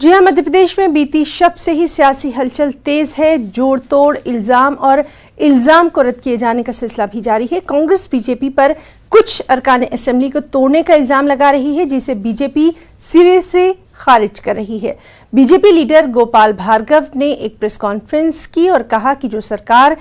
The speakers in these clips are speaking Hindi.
जी हाँ, मध्य प्रदेश में बीती शब से ही सियासी हलचल तेज है। जोड़ तोड़ इल्जाम और इल्जाम को रद्द किए जाने का सिलसिला भी जारी है। कांग्रेस बीजेपी पर कुछ अरकान असेंबली को तोड़ने का इल्जाम लगा रही है, जिसे बीजेपी सिरे से खारिज कर रही है। बीजेपी लीडर गोपाल भार्गव ने एक प्रेस कॉन्फ्रेंस की और कहा कि जो सरकार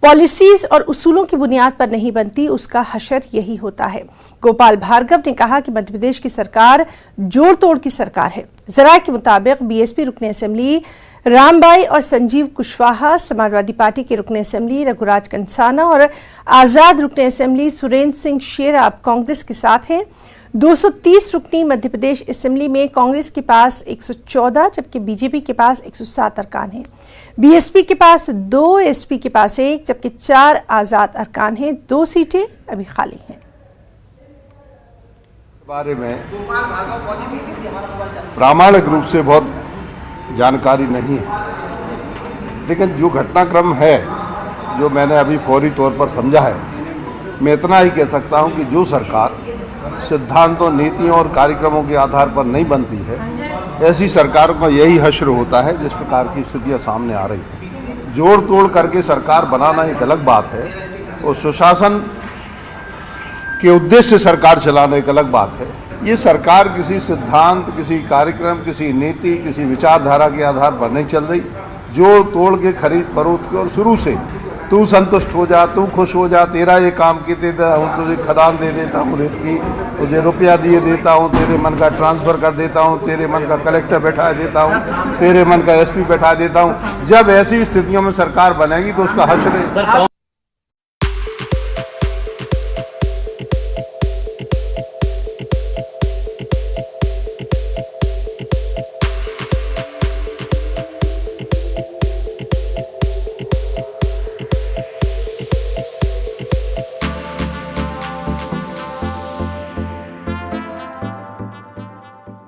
पॉलिसीज और उसूलों की बुनियाद पर नहीं बनती, उसका हशर यही होता है। गोपाल भार्गव ने कहा कि मध्य प्रदेश की सरकार जोड़ तोड़ की सरकार है। जराये के मुताबिक बीएसपी रुकने असेंबली रामबाई और संजीव कुशवाहा, समाजवादी पार्टी के रुकने असेंबली रघुराज कंसाना और आजाद रुकने असेंबली सुरेंद्र सिंह शेरा अब कांग्रेस के साथ हैं। 230 रुकनी मध्य प्रदेश असेंबली में कांग्रेस के पास 114 जबकि बीजेपी के पास 107 अरकान हैं। बीएसपी के पास 2, एसपी के पास 1 जबकि 4 आजाद अरकान हैं। 2 सीटें अभी खाली हैं। बारे में प्रामाणिक रूप से बहुत जानकारी नहीं है, लेकिन जो घटनाक्रम है, जो मैंने अभी फौरी तौर पर समझा है, मैं इतना ही कह सकता हूं कि जो सरकार सिद्धांतों, नीतियों और कार्यक्रमों के आधार पर नहीं बनती है, ऐसी सरकार का यही हश्र होता है जिस प्रकार की स्थितियां सामने आ रही हैं। जोड़ तोड़ करके सरकार बनाना एक अलग बात है और सुशासन के उद्देश्य से सरकार चलाना एक अलग बात है। ये सरकार किसी सिद्धांत, किसी कार्यक्रम, किसी नीति, किसी विचारधारा के आधार पर नहीं चल रही। जोड़ तोड़ के खरीद फरोख्त के और शुरू से तू संतुष्ट हो जा, तू खुश हो जा, तेरा ये काम की देता हूँ, तुझे खदान दे देता हूँ रेत की, तुझे रुपया दिए देता हूँ, तेरे मन का ट्रांसफ़र कर देता हूँ, तेरे मन का कलेक्टर बैठा देता हूँ, तेरे मन का एसपी बैठा देता हूँ। जब ऐसी स्थितियों में सरकार बनेगी तो उसका हश्र है।